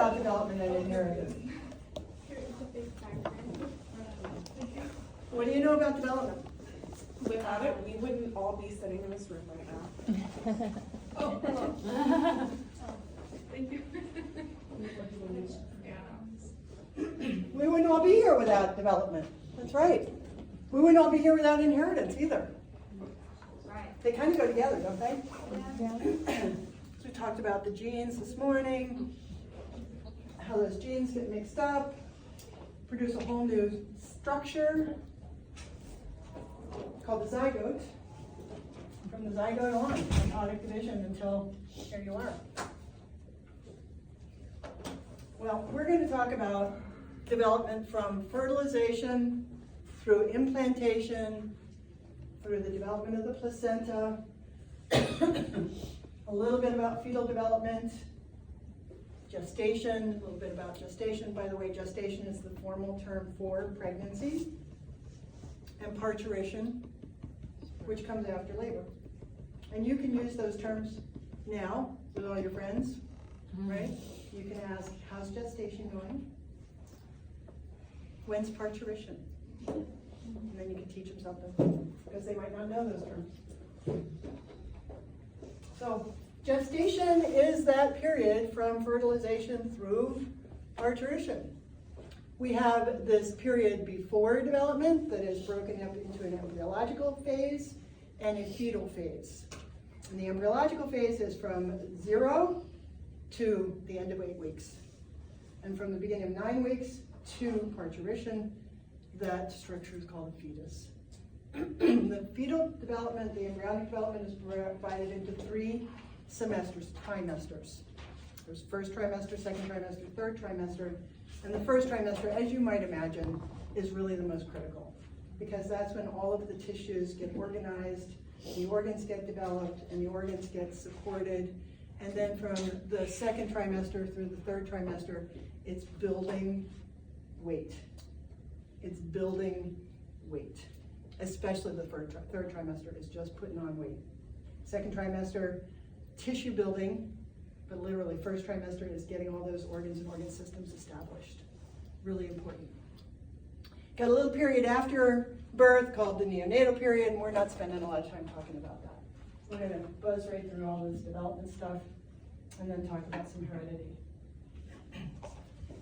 about development and inheritance? What do you know about development? Without it, we wouldn't all be sitting in this room right now. Oh, hello. Thank you. We wouldn't all be here without development. That's right. We wouldn't all be here without inheritance either. Right. They kind of go together, don't they? Yeah. So we talked about the genes this morning, how those genes get mixed up, produce a whole new structure called the zygote. From the zygote on, mitotic division until here you are. Well, we're going to talk about development from fertilization through implantation, through the development of the placenta, a little bit about fetal development, gestation, a little bit about gestation. By the way, gestation is the formal term for pregnancy, and parturition, which comes after labor. And you can use those terms now with all your friends, right? You can ask, how's gestation going? When's parturition? And then you can teach them something, because they might not know those terms. So gestation is that period from fertilization through parturition. We have this period before development that is broken up into an embryological phase and a fetal phase. And the embryological phase is from 0 to the end of 8 weeks. And from the beginning of 9 weeks to parturition, that structure is called a fetus. The fetal development, the embryonic development is divided into 3 semesters, trimesters. There's first trimester, second trimester, third trimester. And the first trimester, as you might imagine, is really the most critical, because that's when all of the tissues get organized, the organs get developed, and the organs get supported. And then from the second trimester through the third trimester, it's building weight. It's building weight, especially the third trimester is just putting on weight. Second trimester, tissue building, but literally first trimester is getting all those organs and organ systems established. Really important. Got a little period after birth called the neonatal period, and we're not spending a lot of time talking about that. We're going to buzz right through all this development stuff and then talk about some heredity.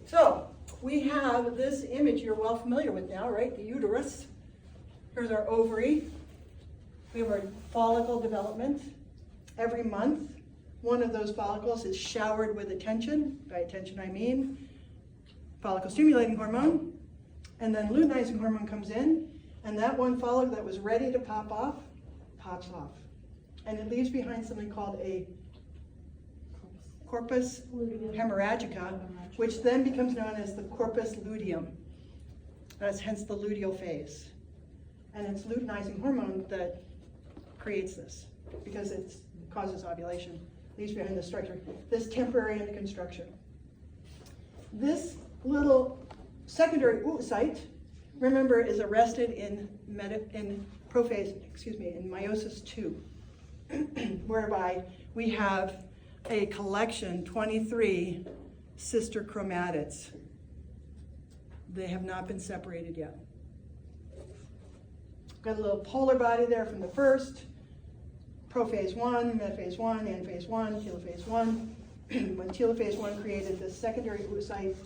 So we have this image you're well familiar with now, right? The uterus. Here's our ovary. We have our follicle development. Every month, one of those follicles is showered with attention. By attention, I mean follicle stimulating hormone. And then luteinizing hormone comes in, and that one follicle that was ready to pop off, pops off. And it leaves behind something called a corpus hemorrhagica, which then becomes known as the corpus luteum. That's hence the luteal phase. And it's luteinizing hormone that creates this, because it causes ovulation, leaves behind the structure. This temporary end construction. This little secondary oocyte, remember, is arrested in prophase, in meiosis 2, whereby we have a collection, 23 sister chromatids. They have not been separated yet. Got a little polar body there from the first, prophase 1, metaphase 1, anaphase 1, telophase 1. When telophase 1 created this secondary oocyte,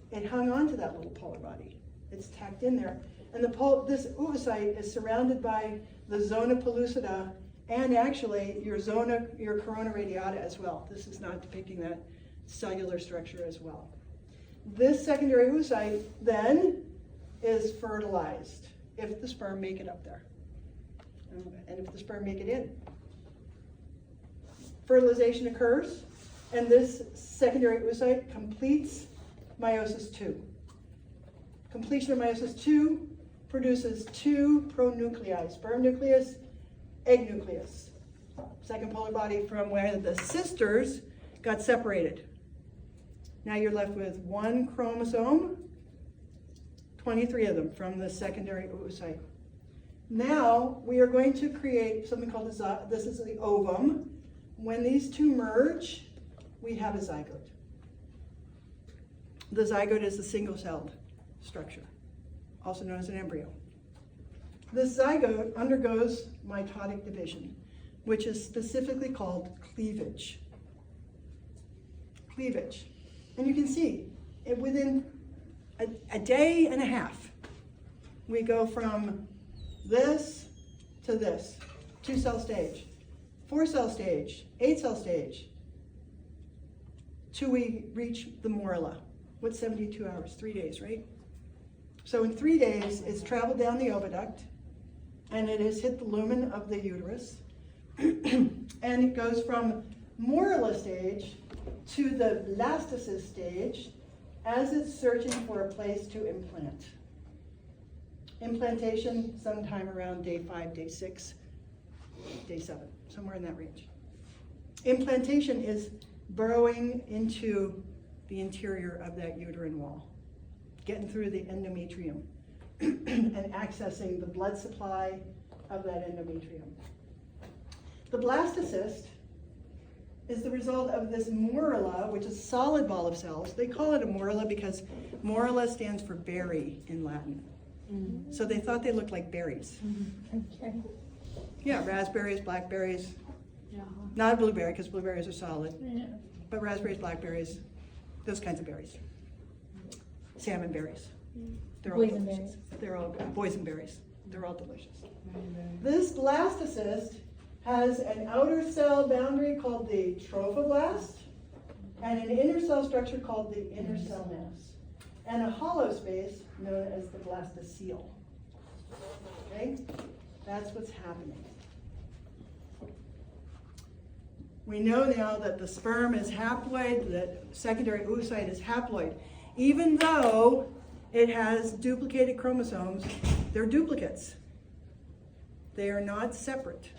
it hung on to that little polar body. It's tacked in there. And this oocyte is surrounded by the zona pellucida and actually your corona radiata as well. This is not depicting that cellular structure as well. This secondary oocyte then is fertilized if the sperm make it up there. And if the sperm make it in. Fertilization occurs, and this secondary oocyte completes meiosis 2. Completion of meiosis 2 produces 2 pronuclei, sperm nucleus, egg nucleus. Second polar body from where the sisters got separated. Now you're left with 1 chromosome, 23 of them from the secondary oocyte. Now we are going to create something called this is the ovum. When these two merge, we have a zygote. The zygote is a single-celled structure, also known as an embryo. This zygote undergoes mitotic division, which is specifically called cleavage. Cleavage. And you can see, within a day and a half, we go from this to this, 2-cell stage, 4-cell stage, 8-cell stage, till we reach the morula. What's 72 hours? 3 days, right? So in 3 days, it's traveled down the oviduct, and it has hit the lumen of the uterus, and it goes from morula stage to the blastocyst stage as it's searching for a place to implant. Implantation sometime around day 5, day 6, day 7, somewhere in that range. Implantation is burrowing into the interior of that uterine wall, getting through the endometrium and accessing the blood supply of that endometrium. The blastocyst is the result of this morula, which is a solid ball of cells. They call it a morula because morula stands for berry in Latin. Mm-hmm. So they thought they looked like berries. Mm-hmm. Okay. Yeah, raspberries, blackberries. Yeah. Not a blueberry because blueberries are solid. Yeah. But raspberries, blackberries, those kinds of berries. Salmon berries. They're all delicious. They're all good. Boysenberries. They're all delicious. This blastocyst has an outer cell boundary called the trophoblast and an inner cell structure called the inner cell mass, and a hollow space known as the blastocele. Okay? That's what's happening. We know now that the sperm is haploid, that secondary oocyte is haploid. Even though it has duplicated chromosomes, they're duplicates. They are not separate.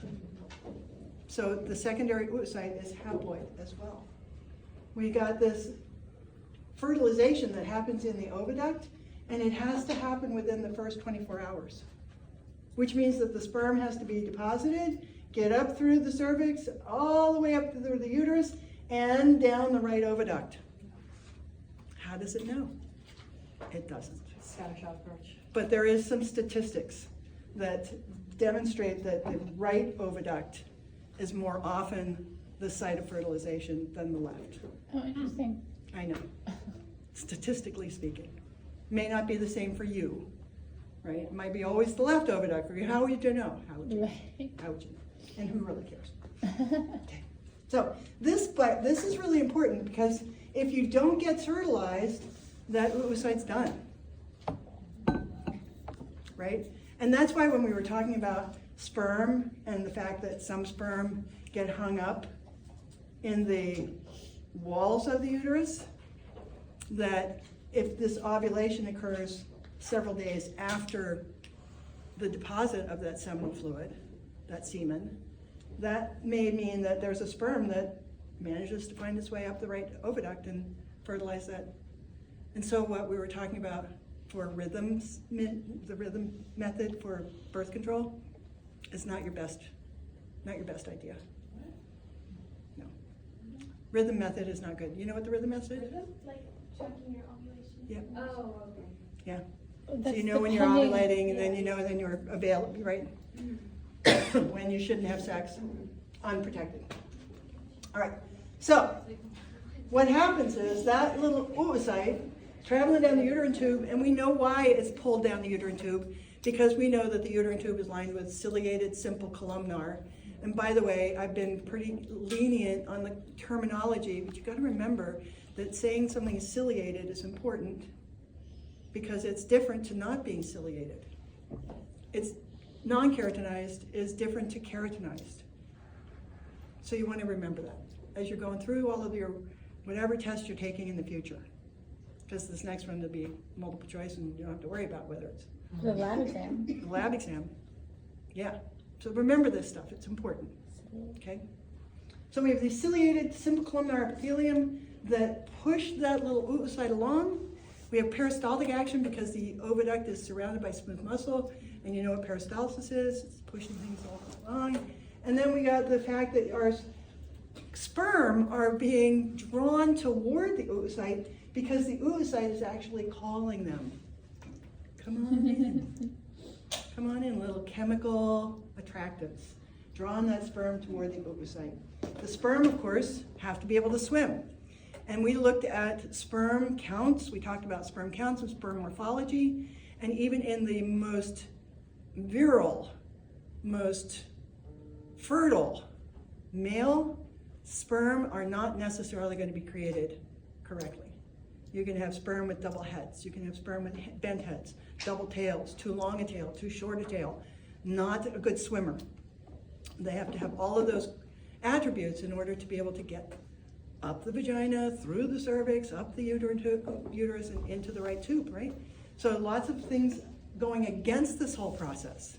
So the secondary oocyte is haploid as well. We got this fertilization that happens in the oviduct, and it has to happen within the first 24 hours, which means that the sperm has to be deposited, get up through the cervix, all the way up through the uterus, and down the right oviduct. How does it know? It doesn't. Scattershot approach. But there is some statistics that demonstrate that the right oviduct is more often the site of fertilization than the left. Oh, interesting. I know. Statistically speaking. May not be the same for you, right? It might be always the left oviduct. How would you know? How would you know? How would you know? And who really cares? Okay. So this is really important because if you don't get fertilized, that oocyte's done, right? And that's why when we were talking about sperm and the fact that some sperm get hung up in the walls of the uterus, that if this ovulation occurs several days after the deposit of that seminal fluid, that semen, that may mean that there's a sperm that manages to find its way up the right oviduct and fertilize that. And so what we were talking about for rhythms, the rhythm method for birth control is not your best idea. No. Rhythm method is not good. You know what the rhythm method is? Like checking your ovulation? Yeah. Oh, okay. Yeah. That's So you know when you're depending- ovulating, and then you know when you're available, right? When you shouldn't have sex, unprotected. All right. So what happens is that little oocyte traveling down the uterine tube, and we know why it's pulled down the uterine tube, because we know that the uterine tube is lined with ciliated simple columnar. And by the way, I've been pretty lenient on the terminology, but you got to remember that saying something is ciliated is important because it's different to not being ciliated. It's non-keratinized is different to keratinized. So you want to remember that as you're going through all of your whatever test you're taking in the future. Because this next one will be multiple choice and you don't have to worry about whether it's The lab exam. the lab exam. Yeah. So remember this stuff, it's important. Okay? So we have the ciliated simple columnar epithelium that push that little oocyte along. We have peristaltic action because the oviduct is surrounded by smooth muscle, and you know what peristalsis is, it's pushing things all along. And then we got the fact that our sperm are being drawn toward the oocyte because the oocyte is actually calling them. Come on in. Come on in, little chemical attractants. Drawing that sperm toward the oocyte. The sperm, of course, have to be able to swim. And we looked at sperm counts. We talked about sperm counts and sperm morphology. And even in the most virile, most fertile male, sperm are not necessarily going to be created correctly. You can have sperm with double heads. You can have sperm with bent heads, double tails, too long a tail, too short a tail. Not a good swimmer. They have to have all of those attributes in order to be able to get up the vagina, through the cervix, up the uterus, and into the right tube, right? So lots of things going against this whole process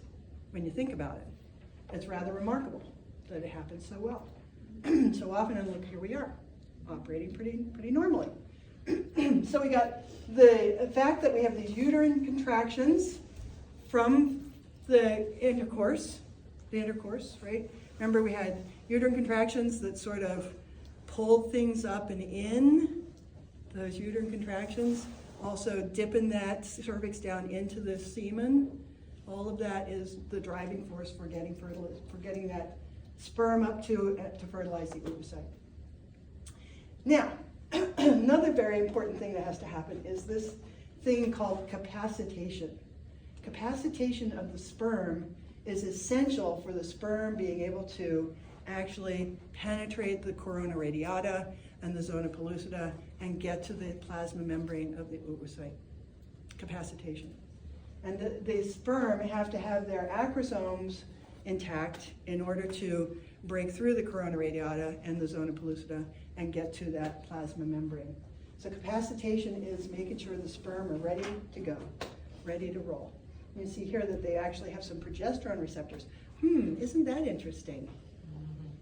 when you think about it. It's rather remarkable that it happens so well. So often, and look, here we are, operating pretty normally. So we got the fact that we have these uterine contractions from the intercourse, right? Remember we had uterine contractions that sort of pulled things up and in, those uterine contractions, also dipping that cervix down into the semen. All of that is the driving force for getting that sperm up to fertilize the oocyte. Now, another very important thing that has to happen is this thing called capacitation. Capacitation of the sperm is essential for the sperm being able to actually penetrate the corona radiata and the zona pellucida and get to the plasma membrane of the oocyte. Capacitation. And the sperm have to have their acrosomes intact in order to break through the corona radiata and the zona pellucida and get to that plasma membrane. So capacitation is making sure the sperm are ready to go, ready to roll. You see here that they actually have some progesterone receptors. Isn't that interesting?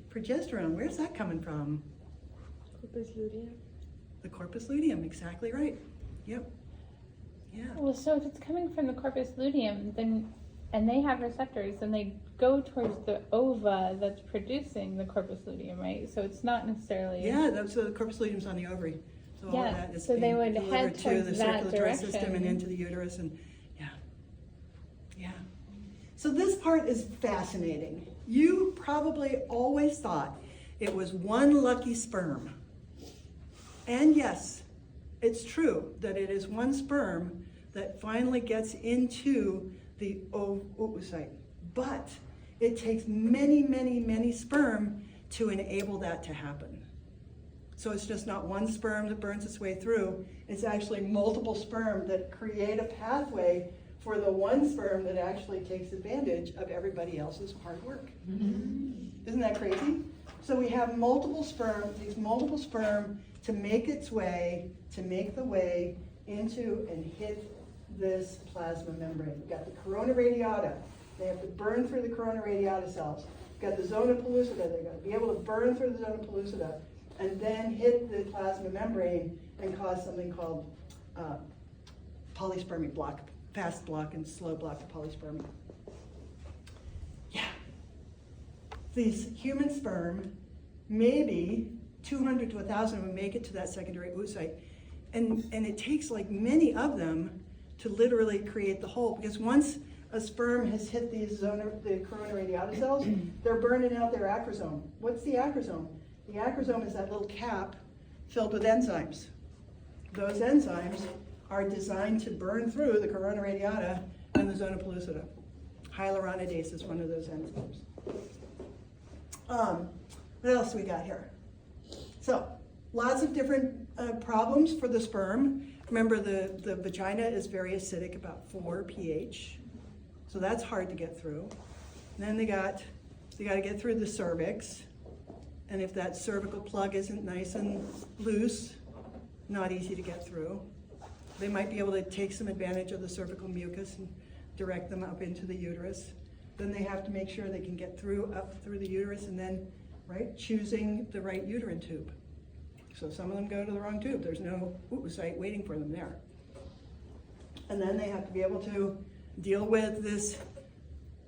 Progesterone, where's that coming from? Corpus luteum. The corpus luteum, exactly right. Yep. Yeah. Well, so if it's coming from the corpus luteum, then, and they have receptors, then they go towards the ova that's producing the corpus luteum, right? So it's not necessarily. Yeah, so the corpus luteum's on the ovary. So all of Yeah, that is so they being would delivered head to towards the that circulatory system and direction. into the uterus, and yeah. So this part is fascinating. You probably always thought it was one lucky sperm. And yes, it's true that it is one sperm that finally gets into the oocyte. But it takes many sperm to enable that to happen. So it's just not one sperm that burns its way through. It's actually multiple sperm that create a pathway for the one sperm that actually takes advantage of everybody else's hard work. Isn't that crazy? So we have these multiple sperm to make the way into and hit this plasma membrane. We've got the corona radiata. They have to burn through the corona radiata cells. We've got the zona pellucida. They're going to be able to burn through the zona pellucida and then hit the plasma membrane and cause something called polyspermic block, fast block and slow block of polyspermia. Yeah. These human sperm, maybe 200 to 1,000 of them make it to that secondary oocyte. And it takes like many of them to literally create the hole, because once a sperm has hit the corona radiata cells, they're burning out their acrosome. What's the acrosome? The acrosome is that little cap filled with enzymes. Those enzymes are designed to burn through the corona radiata and the zona pellucida. Hyaluronidase is one of those enzymes. What else we got here? So, lots of different problems for the sperm. Remember, the vagina is very acidic, about 4 pH. So that's hard to get through. And then they got to get through the cervix. And if that cervical plug isn't nice and loose, not easy to get through. They might be able to take some advantage of the cervical mucus and direct them up into the uterus. Then they have to make sure they can get up through the uterus and then, choosing the right uterine tube. So some of them go to the wrong tube. There's no oocyte waiting for them there. And then they have to be able to deal with this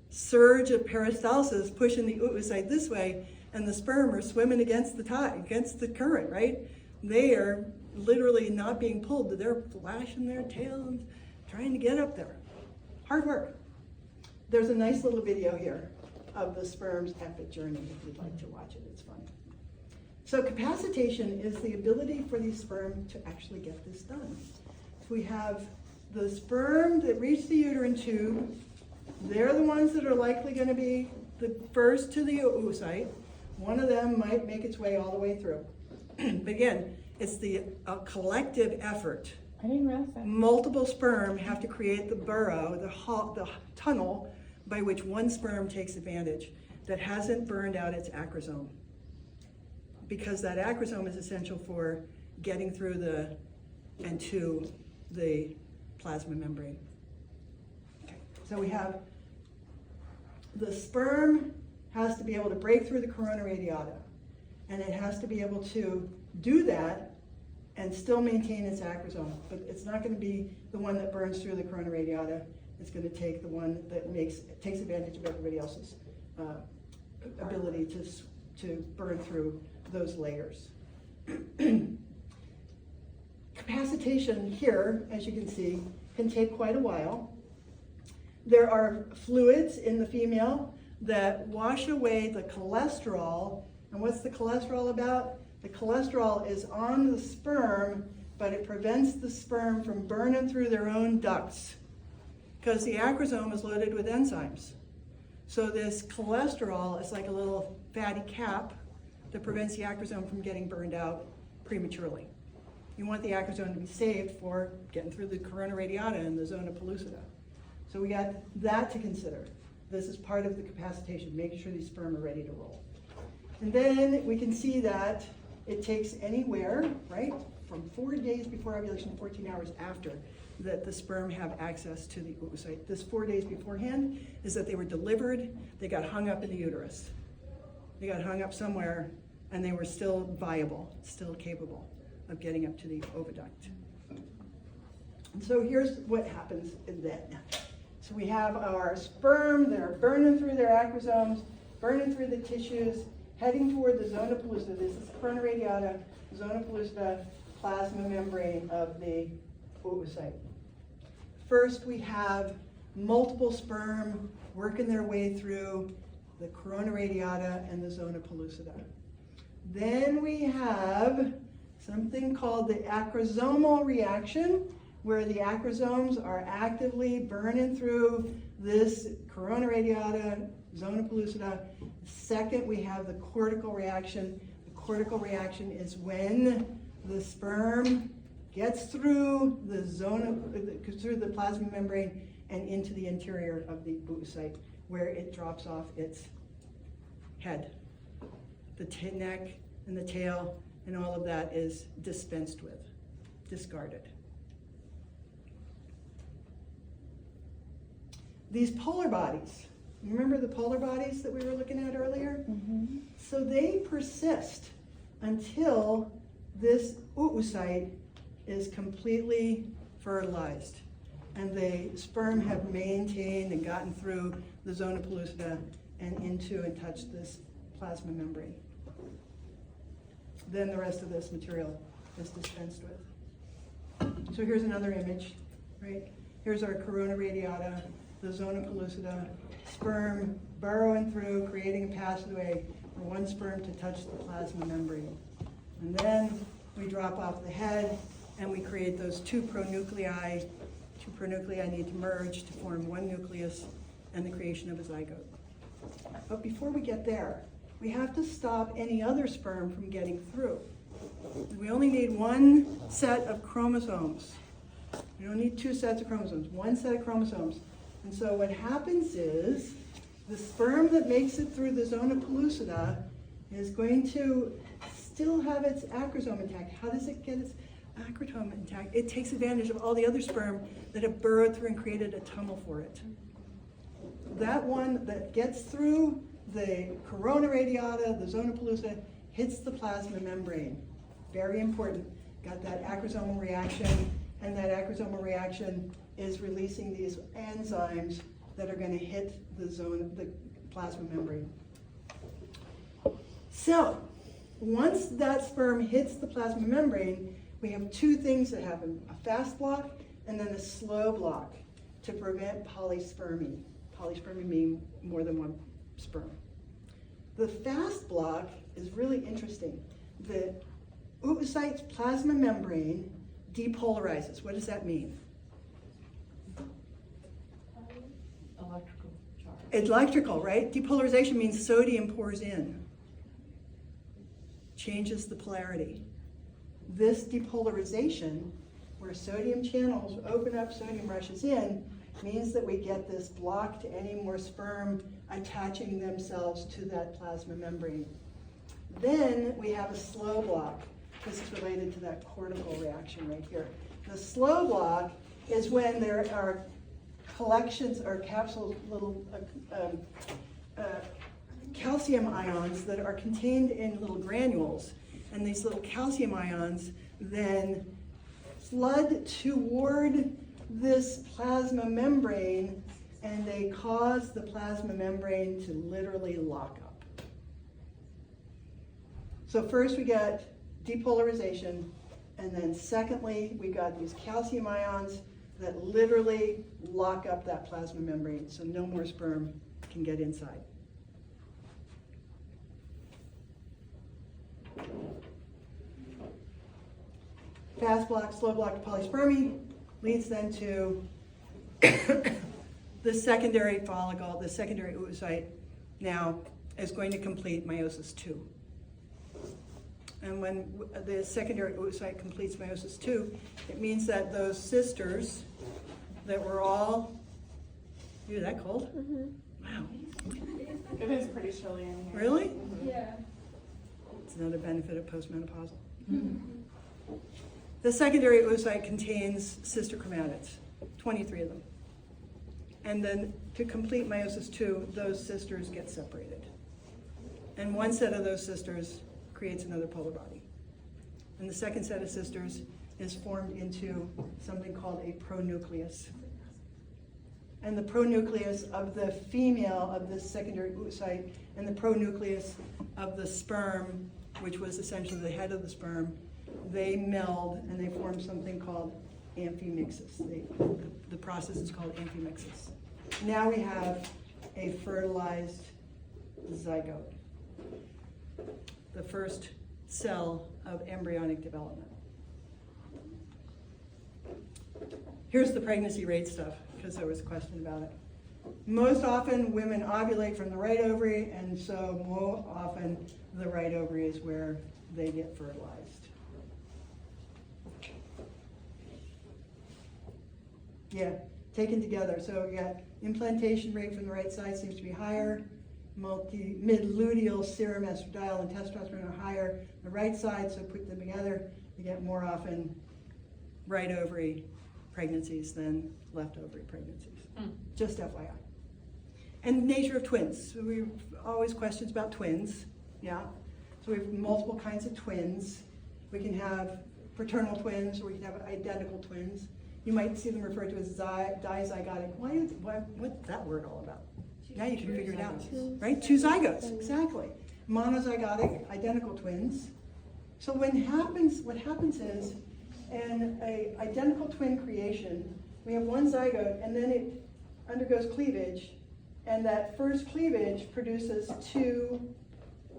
surge of peristalsis pushing the oocyte this way, and the sperm are swimming against the tide, against the current, right? They are literally not being pulled, they're flashing their tail and trying to get up there. Hard work. There's a nice little video here of the sperm's epic journey if you'd like to watch it, it's fun. So capacitation is the ability for the sperm to actually get this done. So we have the sperm that reach the uterine tube. They're the ones that are likely going to be the first to the oocyte. One of them might make its way all the way through. But again, it's the collective effort. I didn't realize that. Multiple sperm have to create the burrow, the tunnel by which one sperm takes advantage that hasn't burned out its acrosome. Because that acrosome is essential for getting through and to the plasma membrane. Okay. So we have the sperm has to be able to break through the corona radiata, and it has to be able to do that and still maintain its acrosome. But it's not going to be the one that burns through the corona radiata. It's going to take the one that takes advantage of everybody else's ability to burn through those layers. Capacitation here, as you can see, can take quite a while. There are fluids in the female that wash away the cholesterol. And what's the cholesterol about? The cholesterol is on the sperm, but it prevents the sperm from burning through their own ducts because the acrosome is loaded with enzymes. So this cholesterol is like a little fatty cap that prevents the acrosome from getting burned out prematurely. You want the acrosome to be saved for getting through the corona radiata and the zona pellucida. So we got that to consider. This is part of the capacitation, making sure these sperm are ready to roll. And then we can see that it takes anywhere, right, from 4 days before ovulation to 14 hours after that the sperm have access to the oocyte. This 4 days beforehand is that they were delivered, they got hung up in the uterus. They got hung up somewhere and they were still viable, still capable of getting up to the oviduct. And so here's what happens then. So we have our sperm, they're burning through their acrosomes, burning through the tissues, heading toward the zona pellucida. This is corona radiata, zona pellucida, plasma membrane of the oocyte. First, we have multiple sperm working their way through the corona radiata and the zona pellucida. Then we have something called the acrosomal reaction, where the acrosomes are actively burning through this corona radiata, zona pellucida. Second, we have the cortical reaction. The cortical reaction is when the sperm gets through through the plasma membrane and into the interior of the oocyte, where it drops off its head. The neck and the tail and all of that is dispensed with, discarded. These polar bodies, you remember the polar bodies that we were looking at earlier? Mm-hmm. So they persist until this oocyte is completely fertilized and the sperm have maintained and gotten through the zona pellucida and into and touched this plasma membrane. Then the rest of this material is dispensed with. So here's another image, right? Here's our corona radiata, the zona pellucida, sperm burrowing through, creating a passageway for one sperm to touch the plasma membrane. And then we drop off the head and we create those two pronuclei. Two pronuclei need to merge to form one nucleus and the creation of a zygote. But before we get there, we have to stop any other sperm from getting through. We only need one set of chromosomes. We don't need two sets of chromosomes, one set of chromosomes. And so what happens is the sperm that makes it through the zona pellucida is going to still have its acrosome intact. How does it get its acrosome intact? It takes advantage of all the other sperm that have burrowed through and created a tunnel for it. That one that gets through the corona radiata, the zona pellucida, hits the plasma membrane. Very important. Got that acrosomal reaction, and that acrosomal reaction is releasing these enzymes that are going to hit the plasma membrane. So, once that sperm hits the plasma membrane, we have two things that happen, a fast block and then a slow block to prevent polyspermy. Polyspermy meaning more than one sperm. The fast block is really interesting. The oocyte's plasma membrane depolarizes. What does that mean? Electrical charge. Electrical, right? Depolarization means sodium pours in, changes the polarity. This depolarization, where sodium channels open up, sodium rushes in, means that we get this block to any more sperm attaching themselves to that plasma membrane. Then we have a slow block. This is related to that cortical reaction right here. The slow block is when there are collections or capsules, little calcium ions that are contained in little granules. And these little calcium ions then flood toward this plasma membrane, and they cause the plasma membrane to literally lock up. So first we got depolarization, and then secondly we got these calcium ions that literally lock up that plasma membrane so no more sperm can get inside. Fast block, slow block to polyspermy leads then to the secondary follicle, the secondary oocyte now is going to complete meiosis II. And when the secondary oocyte completes meiosis II, it means that those sisters that were all, you're that cold? Wow, It is pretty chilly in here. really? Yeah. It's another benefit of postmenopausal. The secondary oocyte contains sister chromatids, 23 of them. And then to complete meiosis II, those sisters get separated. And one set of those sisters creates another polar body. And the second set of sisters is formed into something called a pronucleus. And the pronucleus of the female of this secondary oocyte and the pronucleus of the sperm, which was essentially the head of the sperm, they meld and they form something called amphimixis. The process is called amphimixis. Now we have a fertilized zygote, the first cell of embryonic development. Here's the pregnancy rate stuff, because there was a question about it. Most often women ovulate from the right ovary, and so more often the right ovary is where they get fertilized. Yeah, taken together. So we got implantation rate from the right side seems to be higher. Mid-luteal serum estradiol and testosterone are higher. The right side, so put them together, you get more often right ovary pregnancies than left ovary pregnancies. Just FYI. And nature of twins. So we've always questions about twins. Yeah. So we have multiple kinds of twins. We can have fraternal twins, or we can have identical twins. You might see them referred to as dizygotic. What's that word all about? Now you can figure it out, right? Two zygotes, exactly. Monozygotic, identical twins. So what happens is, in an identical twin creation, we have one zygote, and then it undergoes cleavage, and that first cleavage produces two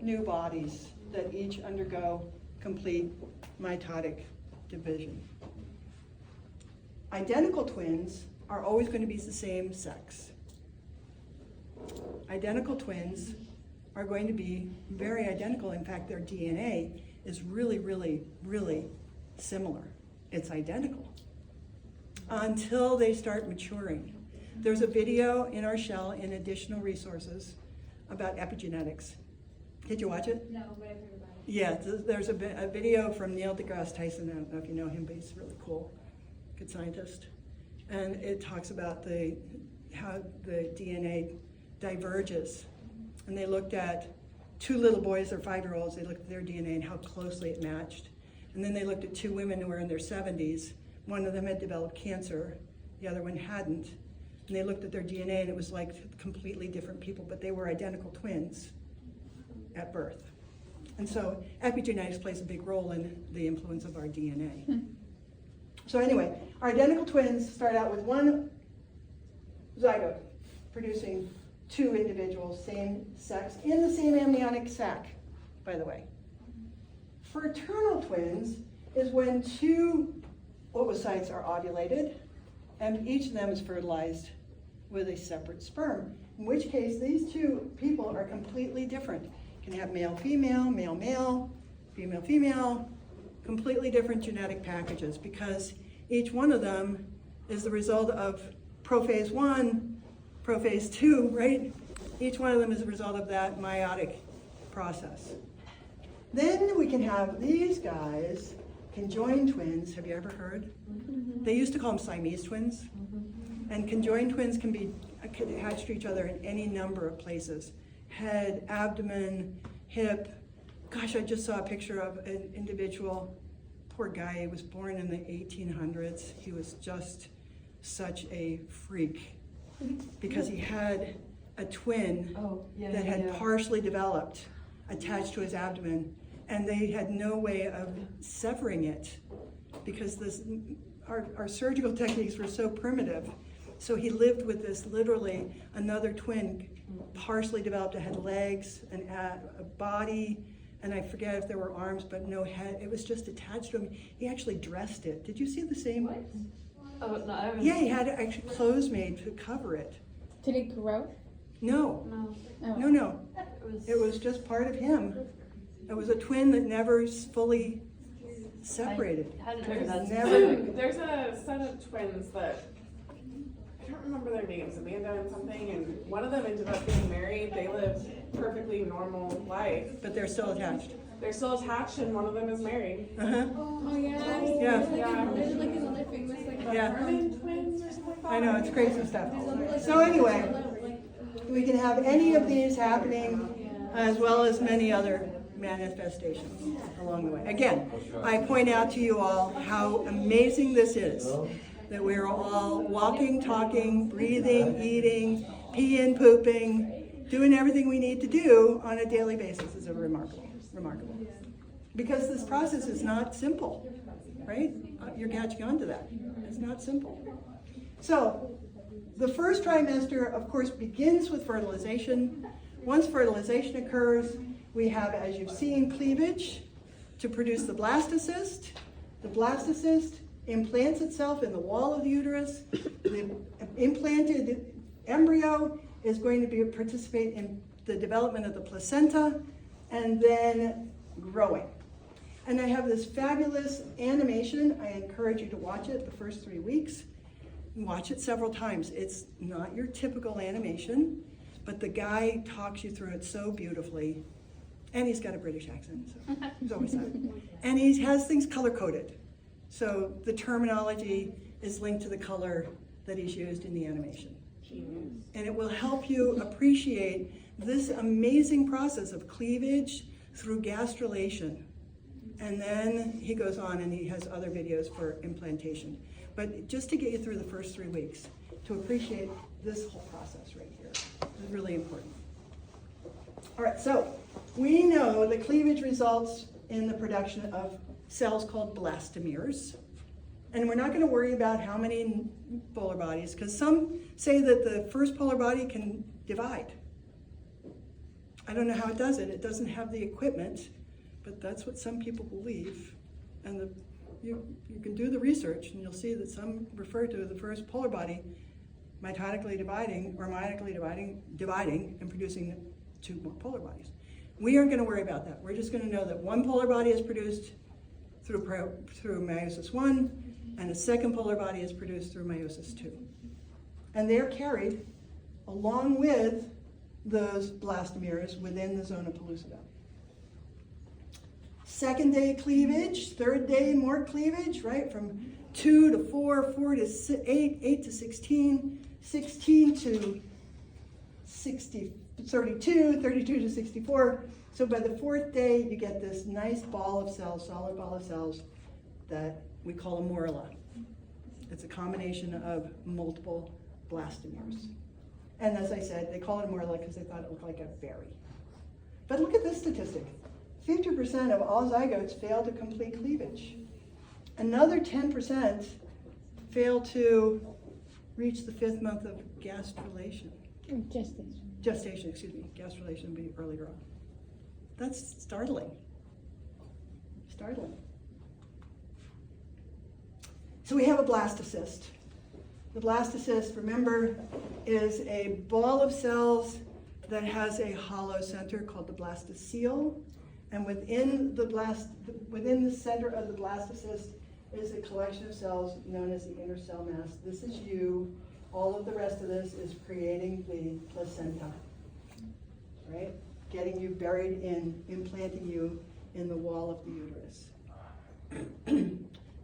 new bodies that each undergo complete mitotic division. Identical twins are always going to be the same sex. Identical twins are going to be very identical. In fact, their DNA is really, really, really similar. It's identical until they start maturing. There's a video in our shell in Additional Resources about epigenetics. Did you watch it? No, but I've heard about it. Yeah, there's a video from Neil deGrasse Tyson. I don't know if you know him, but he's really cool, good scientist. And it talks about how the DNA diverges. And they looked at two little boys, they're 5-year-olds, they looked at their DNA and how closely it matched. And then they looked at two women who were in their 70s. One of them had developed cancer, the other one hadn't. And they looked at their DNA and it was like completely different people, but they were identical twins at birth. And so epigenetics plays a big role in the influence of our DNA. So anyway, our identical twins start out with one zygote producing two individuals, same sex, in the same amniotic sac, by the way. Fraternal twins is when two oocytes are ovulated, and each of them is fertilized with a separate sperm, in which case these two people are completely different. You can have male-female, male-male, female-female, completely different genetic packages, because each one of them is the result of prophase 1, prophase 2, right? Each one of them is a result of that meiotic process. Then we can have these guys, conjoined twins. Have you ever heard? They used to call them Siamese twins. And conjoined twins can be attached to each other in any number of places. Head, abdomen, hip. Gosh, I just saw a picture of an individual. Poor guy, he was born in the 1800s. He was just such a freak because he had a twin that had partially developed attached to his abdomen, and they had no way of severing it because our surgical techniques were so primitive. So he lived with this, literally another twin partially developed. It had legs and a body, and I forget if there were arms, but no head. It was just attached to him. He actually dressed it. Did you see the same? What? Oh, no, I haven't. Yeah, he had actually clothes made to cover it. Did it grow? No, No, no. it It was just part of him. It was a twin that never fully separated. I hadn't heard of that. Never. There's a set of twins that, I don't remember their names, Amanda and something, and one of them ended up getting married. They lived perfectly normal life. But they're still attached. They're still attached, and one of them is married. Uh-huh. Oh yeah. Yeah. There's like another famous like The Yeah. Herman twins or something like that. I know, it's crazy stuff. So anyway, we can have any of these happening as well as many other manifestations along the way. Again, I point out to you all how amazing this is, that we're all walking, talking, breathing, eating, peeing, pooping, doing everything we need to do on a daily basis is remarkable. Because this process is not simple, right? You're catching on to that. It's not simple. So, the first trimester, of course, begins with fertilization. Once fertilization occurs, we have, as you've seen, cleavage to produce the blastocyst. The blastocyst implants itself in the wall of the uterus. The implanted embryo is going to participate in the development of the placenta and then growing. And I have this fabulous animation. I encourage you to watch it the first 3 weeks. Watch it several times. It's not your typical animation, but the guy talks you through it so beautifully. And he's got a British accent, so he's always had it. And he has things color-coded. So the terminology is linked to the color that he's used in the animation. Genius. And it will help you appreciate this amazing process of cleavage through gastrulation. And then he goes on and he has other videos for implantation. But just to get you through the first 3 weeks, to appreciate this whole process right here is really important. All right, so we know that cleavage results in the production of cells called blastomeres. And we're not going to worry about how many polar bodies, because some say that the first polar body can divide. I don't know how it does it. It doesn't have the equipment, but that's what some people believe. And you can do the research, and you'll see that some refer to the first polar body mitotically dividing or meiotically dividing and producing 2 more polar bodies. We aren't going to worry about that. We're just going to know that one polar body is produced through meiosis 1, and a second polar body is produced through meiosis 2. And they're carried along with those blastomeres within the zona pellucida. Second day cleavage, third day more cleavage, right? From 2 to 4, 4 to 8, 8 to 16, 16 to 32, 32 to 64. So by the 4th day, you get this nice ball of cells, solid ball of cells that we call a morula. It's a combination of multiple blastomeres. And as I said, they call it a morula because they thought it looked like a berry. But look at this statistic. 50% of all zygotes fail to complete cleavage. Another 10% fail to reach the 5th month of gastrulation. Gestation, excuse me. Gastrulation would be earlier on. That's startling. Startling. So we have a blastocyst. The blastocyst, remember, is a ball of cells that has a hollow center called the blastocele. And within the center of the blastocyst is a collection of cells known as the inner cell mass. This is you. All of the rest of this is creating the placenta, right? Getting you buried in, implanting you in the wall of the uterus.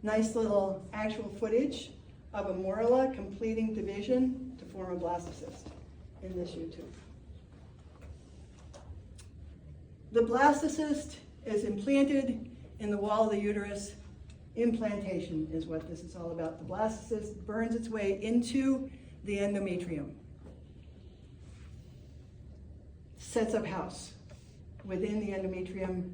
Nice little actual footage of a morula completing division to form a blastocyst in this U-tube. The blastocyst is implanted in the wall of the uterus. Implantation is what this is all about. The blastocyst burns its way into the endometrium, sets up house within the endometrium,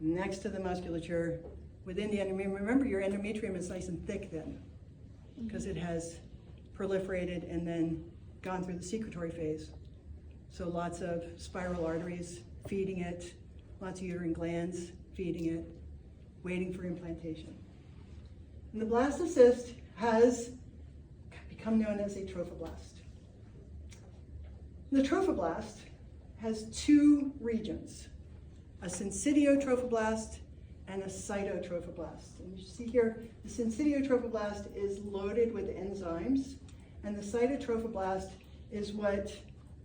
next to the musculature, within the endometrium. Remember, your endometrium is nice and thick then, because it has proliferated and then gone through the secretory phase. So lots of spiral arteries feeding it, lots of uterine glands feeding it, waiting for implantation. And the blastocyst has become known as a trophoblast. The trophoblast has two regions, a syncytiotrophoblast and a cytotrophoblast. And you see here, the syncytiotrophoblast is loaded with enzymes, and the cytotrophoblast is what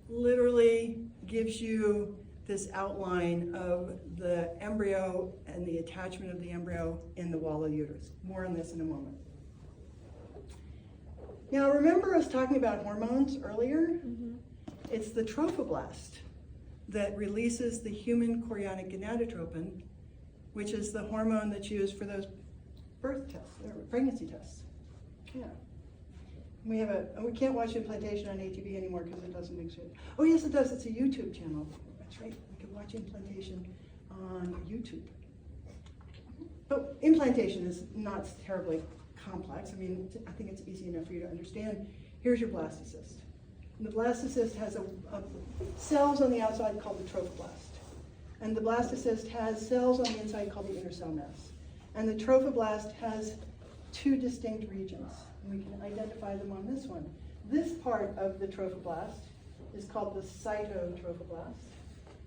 literally gives you this outline of the embryo and the attachment of the embryo in the wall of the uterus. More on this in a moment. Now, remember us talking about hormones earlier? It's the trophoblast that releases the human chorionic gonadotropin, which is the hormone that's used for those birth tests, or pregnancy tests. Yeah. We can't watch implantation on ATV anymore because it doesn't exist. Oh yes, it does. It's a YouTube channel. That's right. We can watch implantation on YouTube. But implantation is not terribly complex. I mean, I think it's easy enough for you to understand. Here's your blastocyst. And the blastocyst has cells on the outside called the trophoblast. And the blastocyst has cells on the inside called the inner cell mass. And the trophoblast has two distinct regions. And we can identify them on this one. This part of the trophoblast is called the cytotrophoblast.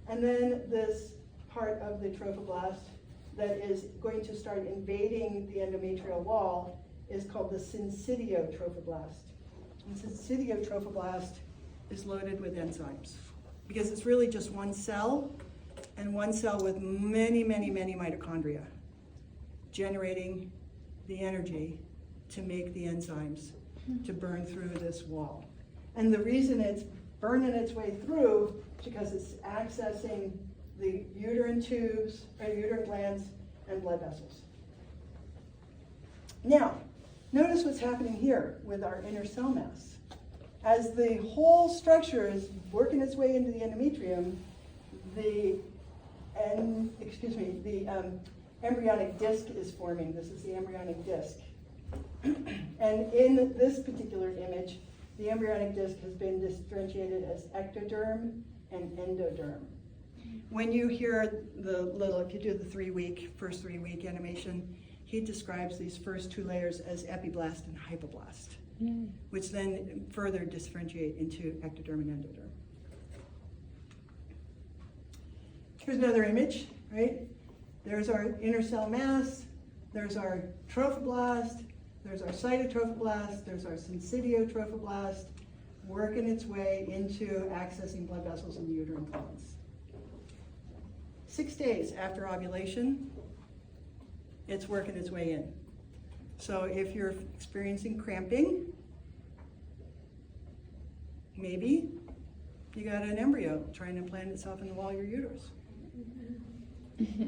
And then this part of the trophoblast that is going to start invading the endometrial wall is called the syncytiotrophoblast. And syncytiotrophoblast is loaded with enzymes because it's really just one cell, and one cell with many, many, many mitochondria generating the energy to make the enzymes to burn through this wall. And the reason it's burning its way through is because it's accessing the uterine tubes, or uterine glands, and blood vessels. Now, notice what's happening here with our inner cell mass. As the whole structure is working its way into the endometrium, the embryonic disc is forming. This is the embryonic disc. And in this particular image, the embryonic disc has been differentiated as ectoderm and endoderm. When you hear if you do the first 3 week animation, he describes these first two layers as epiblast and hypoblast, which then further differentiate into ectoderm and endoderm. Here's another image, right? There's our inner cell mass, there's our trophoblast, there's our cytotrophoblast, there's our syncytiotrophoblast, working its way into accessing blood vessels in the uterine glands. 6 days after ovulation, it's working its way in. So if you're experiencing cramping, maybe you got an embryo trying to implant itself in the wall of your uterus.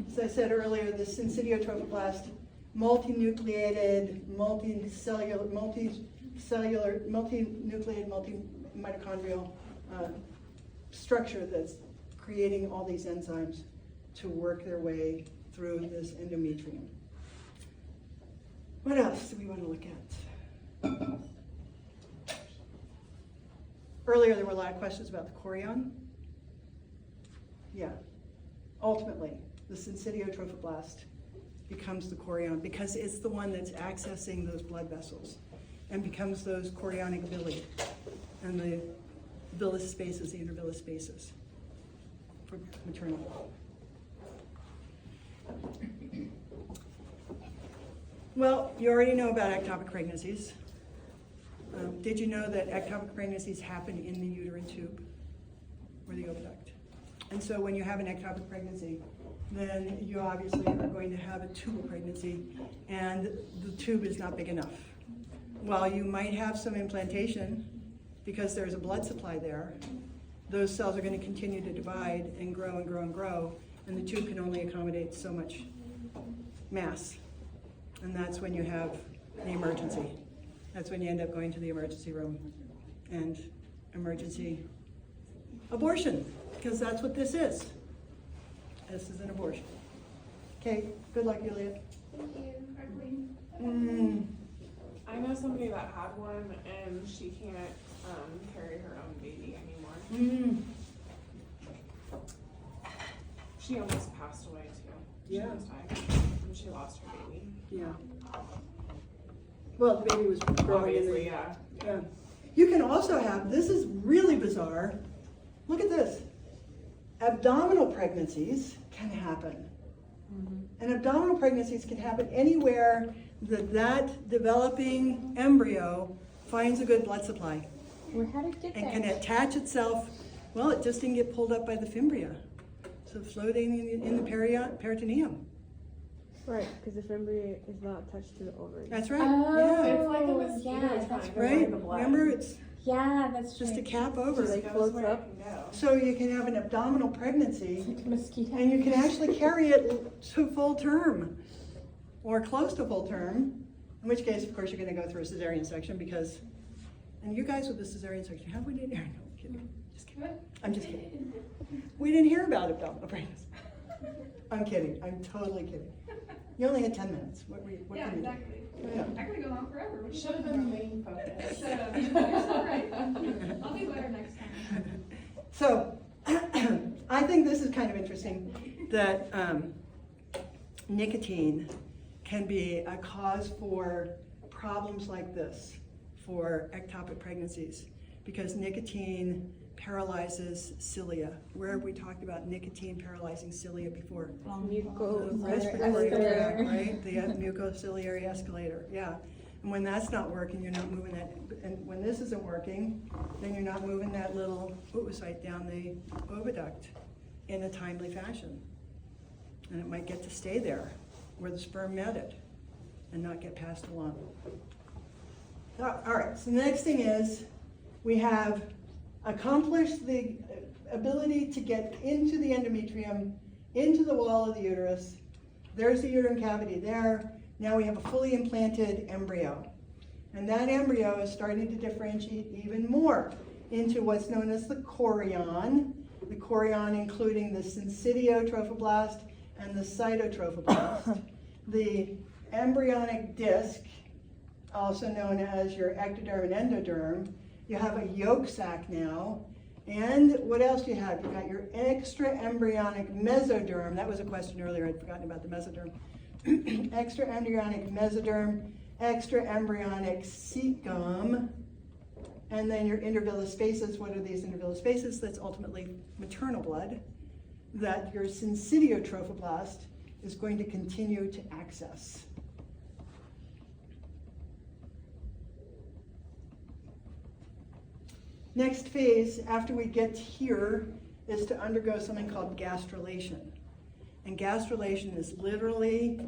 As I said earlier, the syncytiotrophoblast, multinucleated, multimitochondrial structure that's creating all these enzymes to work their way through this endometrium. What else do we want to look at? Earlier, there were a lot of questions about the chorion. Yeah, ultimately, the syncytial trophoblast becomes the chorion because it's the one that's accessing those blood vessels and becomes those chorionic villi and the villus spaces, the intervillus spaces for maternal. Well, you already know about ectopic pregnancies. Did you know that ectopic pregnancies happen in the uterine tube or the oviduct? And so when you have an ectopic pregnancy, then you obviously are going to have a tubal pregnancy, and the tube is not big enough. While you might have some implantation, because there's a blood supply there, those cells are going to continue to divide and grow and grow and grow, and the tube can only accommodate so much mass. And that's when you have the emergency. That's when you end up going to the emergency room and emergency abortion, because that's what this is. This is an abortion. Okay, good luck, Juliet. Thank you. I know somebody that had one and she can't carry her own baby anymore. She almost passed away too. She Yeah. almost died when she lost her baby. Yeah. Well, the baby was growing in Obviously, the, yeah. yeah. You can also have, this is really bizarre. Look at this. Abdominal pregnancies can happen. And abdominal pregnancies can happen anywhere that developing embryo finds a good blood supply Well, how did it get and can there? attach itself. Well, it just didn't get pulled up by the fimbria. So floating in the peritoneum. Right, because the fimbriae is not attached to the ovary. That's right. Oh. It's like a mosquito yeah, trying that's to find Right? the blood. Remember, it's Yeah, that's just a right. cap So over. like Goes floats where it up. can go. So you can have an abdominal pregnancy, Like a mosquito. and you can actually carry it to full term, or close to full term, in which case, of course, you're gonna go through a cesarean section because, and you guys with the cesarean section, have we did hear? No, I'm kidding. Just kidding. I'm just kidding. We didn't hear about abdominal pregnancy. I'm kidding, I'm totally kidding. You only had 10 minutes. What can you do? Yeah. I could go on forever. What are you Should have talking been the main focus. about? You're so right. I'll be better next time. So, I think this is kind of interesting that nicotine can be a cause for problems like this for ectopic pregnancies, because nicotine paralyzes cilia. Where have we talked about nicotine paralyzing cilia before? Respiratory tract, right? The mucociliary escalator, yeah. And when that's not working, you're not moving that, and when this isn't working, then you're not moving that little oocyte down the oviduct in a timely fashion. And it might get to stay there where the sperm met it and not get passed along. All right, so the next thing is we have accomplished the ability to get into the endometrium, into the wall of the uterus. There's the uterine cavity there. Now we have a fully implanted embryo. And that embryo is starting to differentiate even more into what's known as the chorion including the syncytiotrophoblast and the cytotrophoblast. The embryonic disc, also known as your ectoderm and endoderm. You have a yolk sac now. And what else do you have? You've got your extra embryonic mesoderm. That was a question earlier, I'd forgotten about the mesoderm. Extra embryonic mesoderm, extra embryonic cecum, and then your intervillous spaces. What are these intervillous spaces? That's ultimately maternal blood that your syncytiotrophoblast is going to continue to access. Next phase, after we get here, is to undergo something called gastrulation. And gastrulation is literally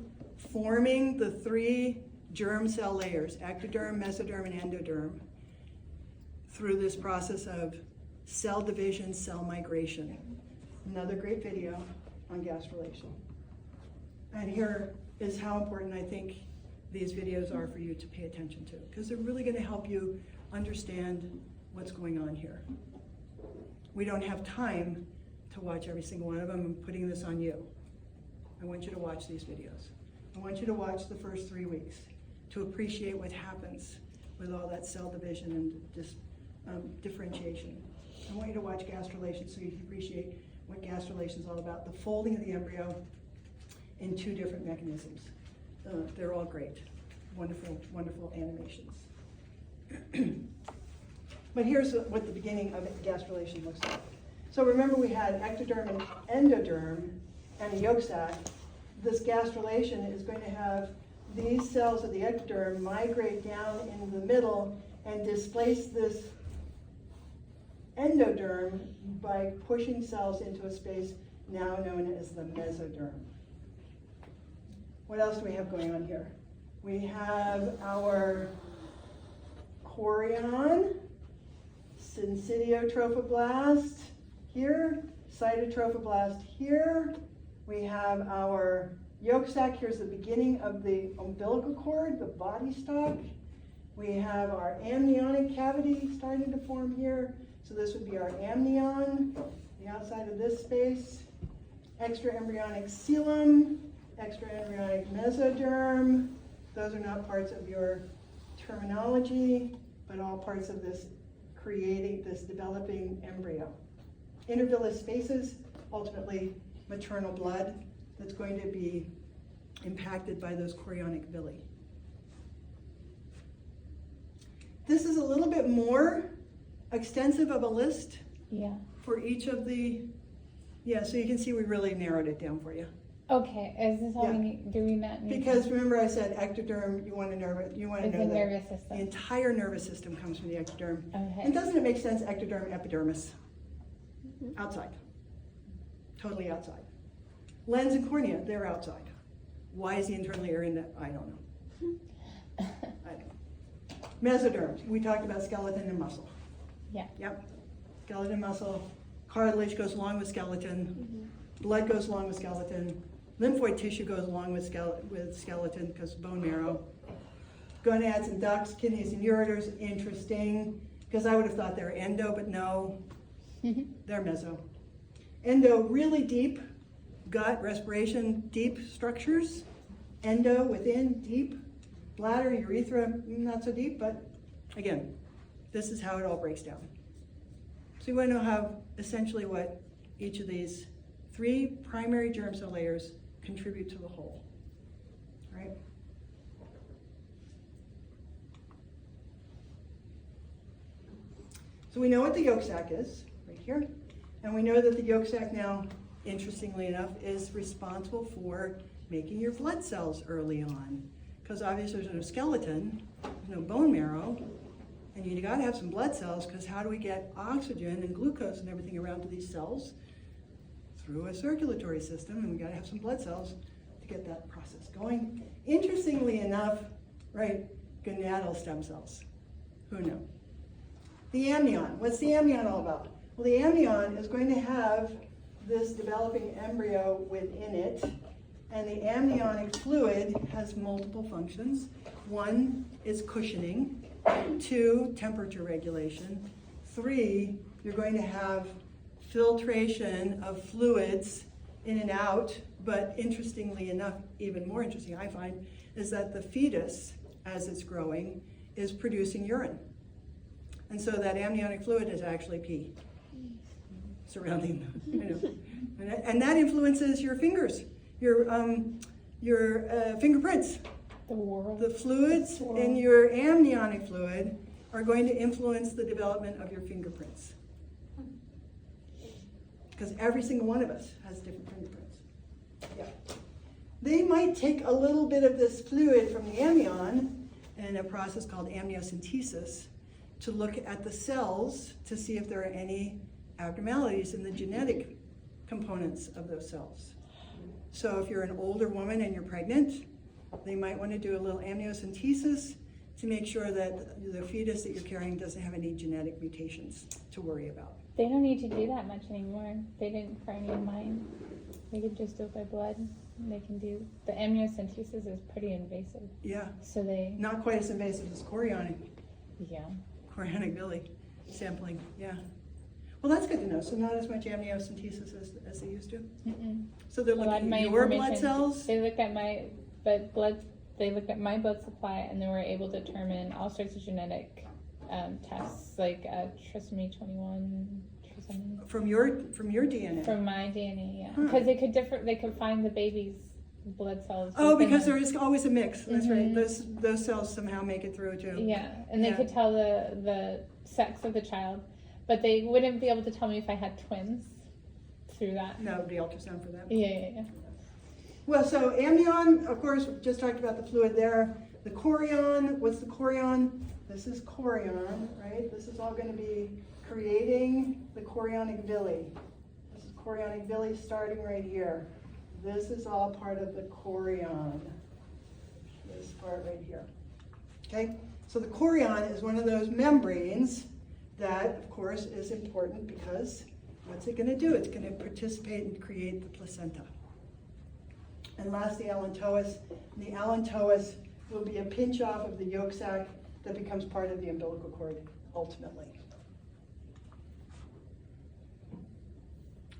forming the 3 germ cell layers, ectoderm, mesoderm, and endoderm, through this process of cell division, cell migration. Another great video on gastrulation. And here is how important I think these videos are for you to pay attention to, because they're really going to help you understand what's going on here. We don't have time to watch every single one of them. I'm putting this on you. I want you to watch these videos. I want you to watch the first 3 weeks to appreciate what happens with all that cell division and just differentiation. I want you to watch gastrulation so you can appreciate what gastrulation is all about. The folding of the embryo in 2 different mechanisms. They're all great. Wonderful, wonderful animations. But here's what the beginning of gastrulation looks like. So remember we had ectoderm and endoderm and a yolk sac. This gastrulation is going to have these cells of the ectoderm migrate down into the middle and displace this endoderm by pushing cells into a space now known as the mesoderm. What else do we have going on here? We have our chorion, syncytiotrophoblast here, cytotrophoblast here. We have our yolk sac. Here's the beginning of the umbilical cord, the body stalk. We have our amniotic cavity starting to form here. So this would be our amnion, the outside of this space. Extraembryonic coelom, extraembryonic mesoderm. Those are not parts of your terminology, but all parts of this creating, this developing embryo. Intervillous spaces, ultimately maternal blood that's going to be impacted by those chorionic villi. This is a little bit more extensive of a list Yeah. for each of the, so you can see we really narrowed it down for you. Okay, is this all Yeah. we need? Do we not need? Because remember I said ectoderm, you want to know It's the that nervous the system. entire nervous system comes from the ectoderm. Okay. And doesn't it make sense, ectoderm, epidermis? Outside. Totally outside. Lens and cornea, they're outside. Why is the internal ear in that? I don't know. I don't know. Mesoderm, we talked about skeleton and muscle. Yeah. Yep. Skeleton, muscle, cartilage goes along with skeleton, blood goes along with skeleton, lymphoid tissue goes along with skeleton because bone marrow. Gonads and ducts, kidneys and ureters, interesting, because I would have thought they were endo, but no, they're meso. Endo, really deep, gut, respiration, deep structures. Endo, within, deep. Bladder, urethra, not so deep, but again, this is how it all breaks down. So you want to know how, essentially what each of these 3 primary germ cell layers contribute to the whole, right? So we know what the yolk sac is, right here. And we know that the yolk sac now, interestingly enough, is responsible for making your blood cells early on. Because obviously there's no skeleton, there's no bone marrow, and you gotta have some blood cells, because how do we get oxygen and glucose and everything around to these cells? Through a circulatory system, and we gotta have some blood cells to get that process going. Interestingly enough, right, gonadal stem cells. Who knew? The amnion, what's the amnion all about? Well, the amnion is going to have this developing embryo within it, and the amniotic fluid has multiple functions. 1 is cushioning, 2, temperature regulation, 3, you're going to have filtration of fluids in and out, but interestingly enough, even more interesting I find, is that the fetus, as it's growing, is producing urine. And so that amniotic fluid is actually pee surrounding them. And that influences your fingers, your fingerprints. The world. The fluids in your amniotic fluid are going to influence the development of your fingerprints. Because every single one of us has different fingerprints. Yeah. They might take a little bit of this fluid from the amnion in a process called amniocentesis to look at the cells to see if there are any abnormalities in the genetic components of those cells. So if you're an older woman and you're pregnant, they might want to do a little amniocentesis to make sure that the fetus that you're carrying doesn't have any genetic mutations to worry about. They don't need to do that much anymore. They didn't for any of mine. They could just do it by blood. They can do, the amniocentesis is pretty invasive. Yeah, So they, not quite as invasive as chorionic yeah. villi sampling, yeah. Well, that's good to know. So not as much amniocentesis as they used to. Mm-mm. So they're A lot looking of my at your blood information, cells. They look at my blood supply, and they were able to determine all sorts of genetic tests, like trisomy 21, trisomy, From your DNA. from my DNA, yeah. Huh. Because they could find the baby's blood cells. Oh, within because them. there is always a mix. That's right. Mhm. Those cells somehow make it through too. Yeah, and they Yeah. could tell the sex of the child, but they wouldn't be able to tell me if I had twins through that. No, the ultrasound for that. Yeah. Well, so amnion, of course, we just talked about the fluid there. The chorion, what's the chorion? This is chorion, right? This is all going to be creating the chorionic villi. This is chorionic villi starting right here. This is all part of the chorion. This part right here. Okay? So the chorion is one of those membranes that, of course, is important because what's it going to do? It's going to participate and create the placenta. And last, the allantois. And the allantois will be a pinch off of the yolk sac that becomes part of the umbilical cord, ultimately.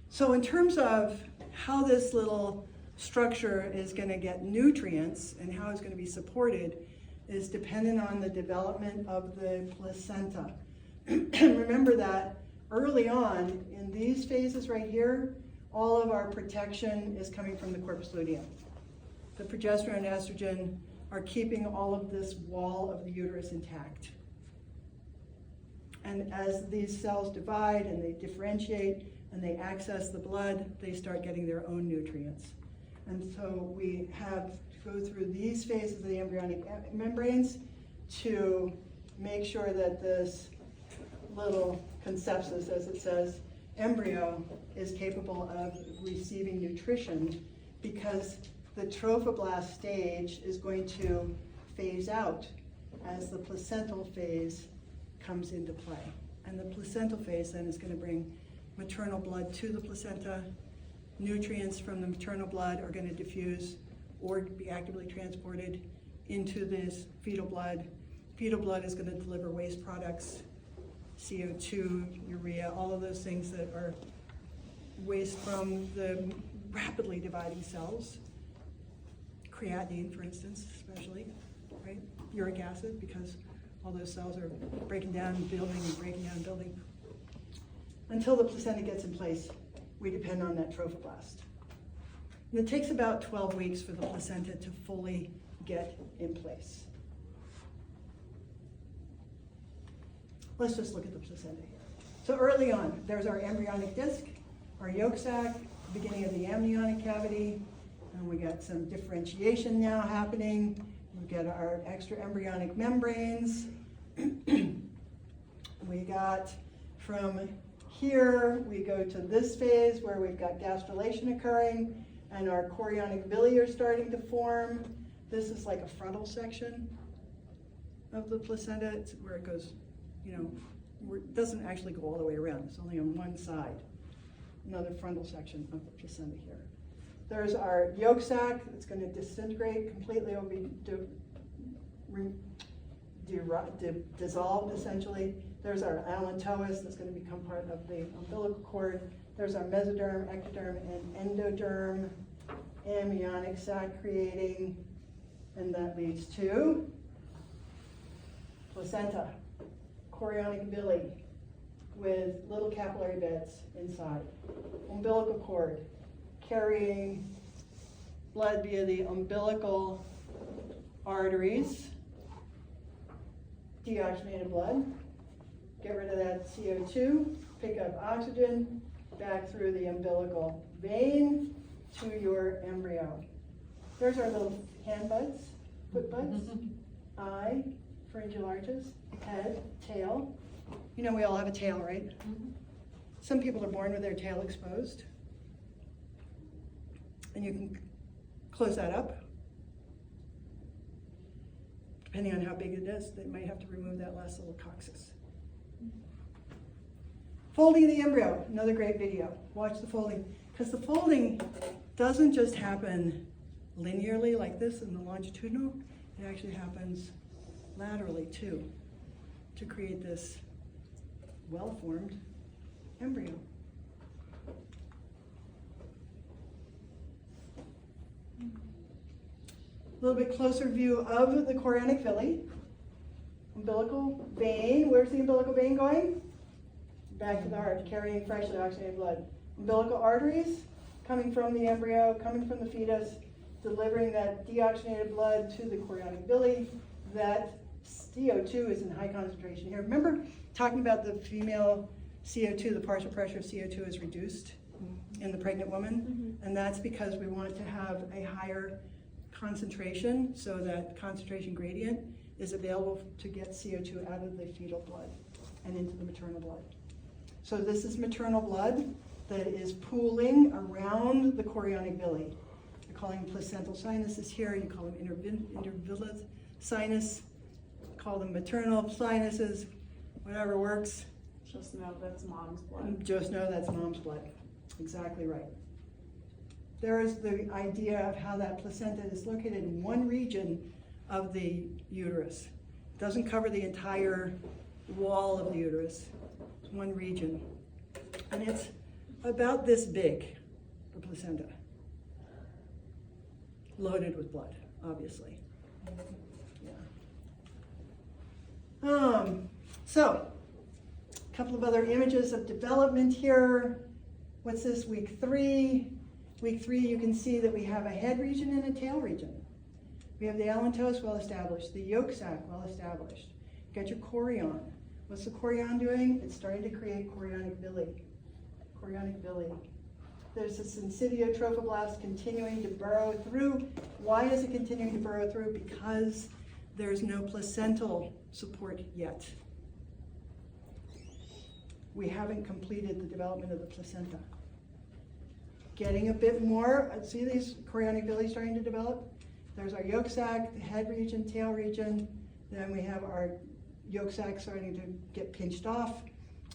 So in terms of how this little structure is going to get nutrients and how it's going to be supported is dependent on the development of the placenta. Remember that early on, in these phases right here, all of our protection is coming from the corpus luteum. The progesterone and estrogen are keeping all of this wall of the uterus intact. And as these cells divide and they differentiate and they access the blood, they start getting their own nutrients. And so we have to go through these phases of the embryonic membranes to make sure that this little conceptus, as it says, embryo is capable of receiving nutrition, because the trophoblast stage is going to phase out as the placental phase comes into play. And the placental phase then is going to bring maternal blood to the placenta. Nutrients from the maternal blood are going to diffuse or be actively transported into this fetal blood. Fetal blood is going to deliver waste products, CO2, urea, all of those things that are waste from the rapidly dividing cells. Creatinine, for instance, especially, right? Uric acid, because all those cells are breaking down and building and breaking down and building. Until the placenta gets in place, we depend on that trophoblast. And it takes about 12 weeks for the placenta to fully get in place. Let's just look at the placenta here. So early on, there's our embryonic disc, our yolk sac, the beginning of the amniotic cavity, and we got some differentiation now happening. We got our extra embryonic membranes. We got from here, we go to this phase where we've got gastrulation occurring and our chorionic villi are starting to form. This is like a frontal section of the placenta. It's where it goes, you know, where it doesn't actually go all the way around. It's only on one side. Another frontal section of the placenta here. There's our yolk sac that's going to disintegrate completely. It'll be dissolved essentially. There's our allantois that's going to become part of the umbilical cord. There's our mesoderm, ectoderm, and endoderm, amniotic sac creating, and that leads to placenta, chorionic villi with little capillary beds inside, umbilical cord carrying blood via the umbilical arteries, deoxygenated blood, get rid of that CO2, pick up oxygen, back through the umbilical vein to your embryo. There's our little hand buds, foot buds, eye, pharyngeal arches, head, tail. You know we all have a tail, right? Some people are born with their tail exposed. And you can close that up. Depending on how big it is, they might have to remove that last little coccyx. Folding of the embryo, another great video. Watch the folding, because the folding doesn't just happen linearly like this in the longitudinal, it actually happens laterally too, to create this well-formed embryo. A little bit closer view of the chorionic villi. Umbilical vein, where's the umbilical vein going? Back to the heart, carrying freshly oxygenated blood. Umbilical arteries coming from the embryo, coming from the fetus, delivering that deoxygenated blood to the chorionic villi. That CO2 is in high concentration here. Remember talking about the female CO2, the partial pressure of CO2 is reduced in the pregnant woman, and that's because we want to have a higher concentration, so that concentration gradient is available to get CO2 out of the fetal blood and into the maternal blood. So this is maternal blood that is pooling around the chorionic villi. You're calling them placental sinuses here, you call them intervillous sinus, call them maternal sinuses, whatever works. Just know that's mom's blood. Just know that's mom's blood. Exactly right. There is the idea of how that placenta is located in one region of the uterus. It doesn't cover the entire wall of the uterus. It's one region. And it's about this big, the placenta. Loaded with blood, obviously. Yeah. So, a couple of other images of development here. What's this, week 3? Week 3, you can see that we have a head region and a tail region. We have the allantois well established, the yolk sac well established. You got your chorion. What's the chorion doing? It's starting to create chorionic villi. Chorionic villi. There's a syncytia trophoblast continuing to burrow through. Why is it continuing to burrow through? Because there's no placental support yet. We haven't completed the development of the placenta. Getting a bit more, see these chorionic villi starting to develop? There's our yolk sac, the head region, tail region. Then we have our yolk sac starting to get pinched off.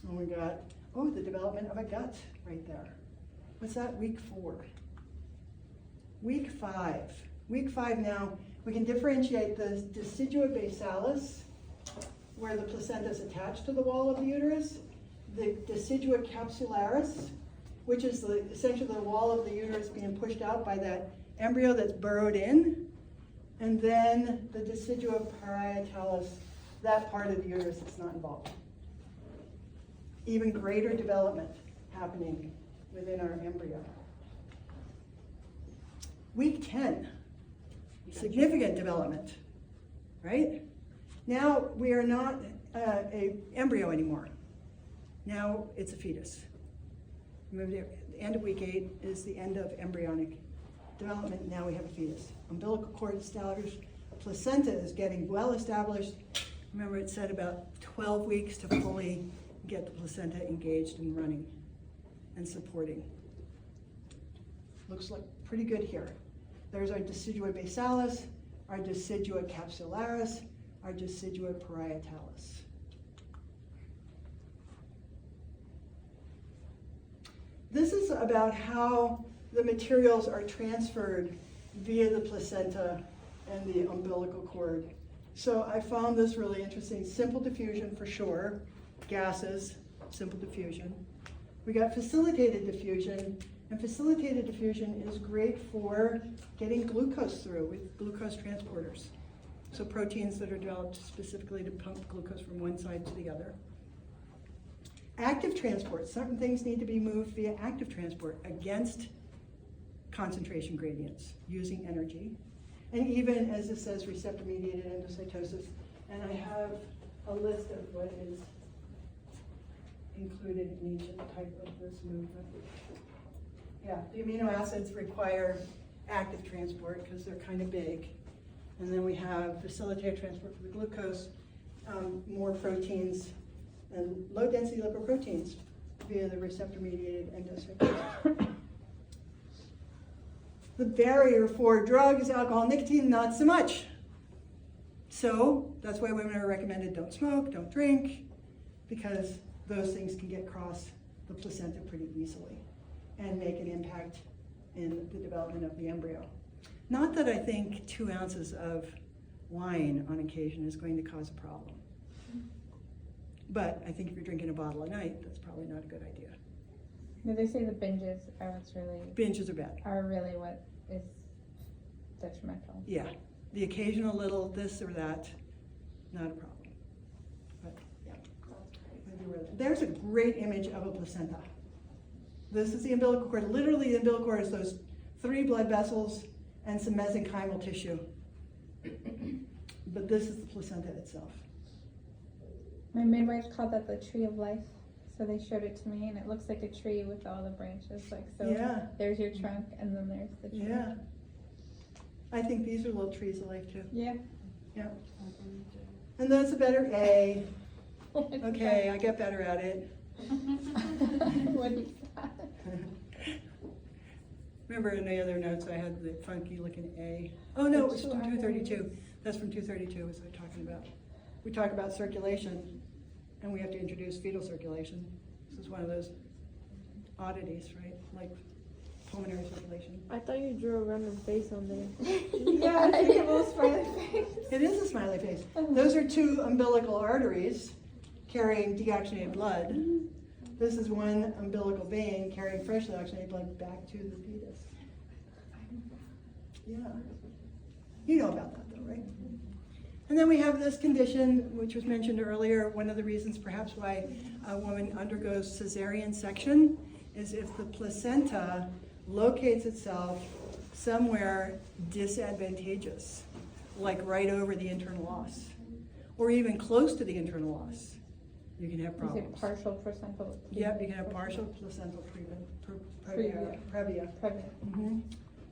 And we got, the development of a gut right there. What's that, week 4? Week 5. Week 5 now, we can differentiate the decidua basalis, where the placenta is attached to the wall of the uterus, the decidua capsularis, which is essentially the wall of the uterus being pushed out by that embryo that's burrowed in, and then the decidua parietalis, that part of the uterus that's not involved. Even greater development happening within our embryo. Week 10, significant development, right? Now we are not a embryo anymore. Now it's a fetus. Remember, the end of week 8 is the end of embryonic development. Now we have a fetus. Umbilical cord established, placenta is getting well established. Remember, it said about 12 weeks to fully get the placenta engaged and running and supporting. Looks like pretty good here. There's our decidua basalis, our decidua capsularis, our decidua parietalis. This is about how the materials are transferred via the placenta and the umbilical cord. So I found this really interesting. Simple diffusion for sure, gases, simple diffusion. We got facilitated diffusion, and facilitated diffusion is great for getting glucose through with glucose transporters. So proteins that are developed specifically to pump glucose from one side to the other. Active transport, certain things need to be moved via active transport against concentration gradients using energy. And even, as it says, receptor-mediated endocytosis. And I have a list of what is included in each type of this movement. Yeah, the amino acids require active transport because they're kind of big. And then we have facilitated transport for the glucose, more proteins, and low-density lipoproteins via the receptor-mediated endocytosis. The barrier for drugs, alcohol, nicotine, not so much. So that's why women are recommended don't smoke, don't drink, because those things can get across the placenta pretty easily and make an impact in the development of the embryo. Not that I think 2 ounces of wine on occasion is going to cause a problem. But I think if you're drinking a bottle a night, that's probably not a good idea. No, they say the binges are what's really, Binges are bad. what is detrimental. Yeah, the occasional little this or that, not a problem. But, yeah. There's a great image of a placenta. This is the umbilical cord. Literally, the umbilical cord is those 3 blood vessels and some mesenchymal tissue. But this is the placenta itself. My midwife called that the tree of life. So they showed it to me, and it looks like a tree with all the branches. Like, so Yeah. there's your trunk, and then there's the tree. Yeah. I think these are little trees of life too. Yeah. Yeah. And that's a better A. Okay, I get better at it. What is that? Remember in the other notes I had the funky looking A. Oh no, it was from 232. That's from 232 is what we're talking about. We talk about circulation and we have to introduce fetal circulation. This is one of those oddities, right? Like pulmonary circulation. I thought you drew a random face on there. Yeah, I think a little smiley face. It is a smiley face. Those are 2 umbilical arteries carrying deoxygenated blood. This is one umbilical vein carrying freshly oxygenated blood back to the fetus. Yeah. You know about that though, right? And then we have this condition, which was mentioned earlier. One of the reasons perhaps why a woman undergoes cesarean section is if the placenta locates itself somewhere disadvantageous, like right over the internal os, or even close to the internal os. You can have Is problems. it partial placental? Yep, you can have partial placental previa. Pregnant. Mhm.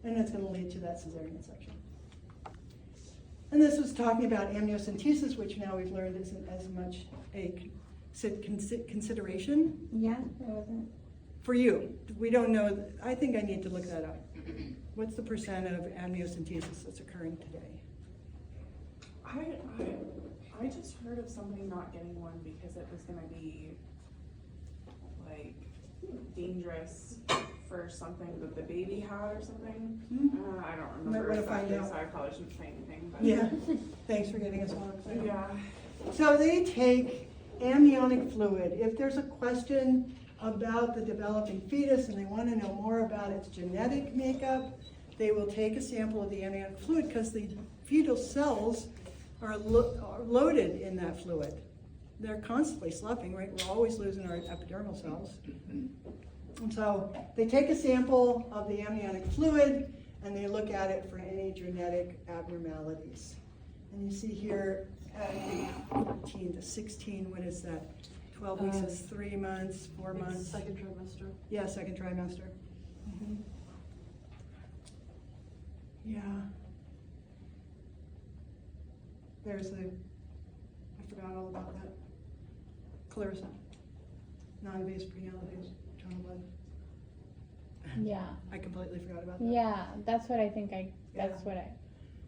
And it's going to lead to that cesarean section. And this was talking about amniocentesis, which now we've learned isn't as much a consideration Yeah, it wasn't. for you. We don't know. I think I need to look that up. What's the percent of amniocentesis that's occurring today? I just heard of somebody not getting one because it was gonna be like dangerous for something that the baby had or something. I don't remember Might wanna find exactly, out. so I probably shouldn't say anything, but. Yeah. Thanks for getting us all excited. Yeah. So they take amniotic fluid. If there's a question about the developing fetus and they want to know more about its genetic makeup, they will take a sample of the amniotic fluid because the fetal cells are loaded in that fluid. They're constantly sloughing, right? We're always losing our epidermal cells. And so they take a sample of the amniotic fluid and they look at it for any genetic abnormalities. And you see here at week 14 to 16, what is that? 12 weeks is 3 months, 4 months. Second trimester. Yeah, second trimester. Mhm. Yeah. There's the, I forgot all about that. Clarissa. Non-invasive prenatal maternal blood. Yeah. I completely forgot about that. Yeah, that's what I think that's Yeah. what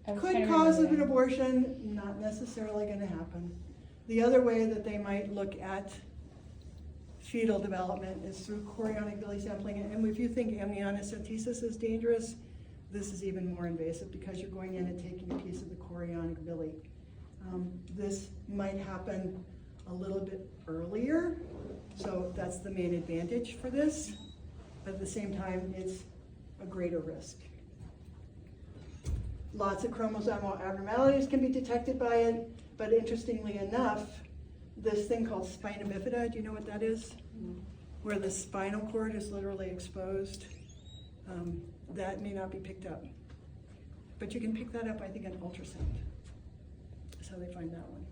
I was Could trying to cause remember an that. abortion, not necessarily gonna happen. The other way that they might look at fetal development is through chorionic villus sampling. And if you think amniocentesis is dangerous, this is even more invasive because you're going in and taking a piece of the chorionic villi. This might happen a little bit earlier, so that's the main advantage for this. But at the same time, it's a greater risk. Lots of chromosomal abnormalities can be detected by it, but interestingly enough, this thing called spina bifida, do you know what that is? Where the spinal cord is literally exposed, that may not be picked up. But you can pick that up, I think, on ultrasound. That's how they find that one.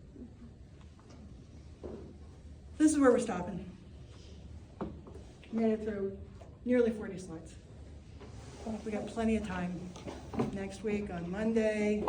This is where we're stopping. Made it through nearly 40 slides. We got plenty of time. Next week on Monday,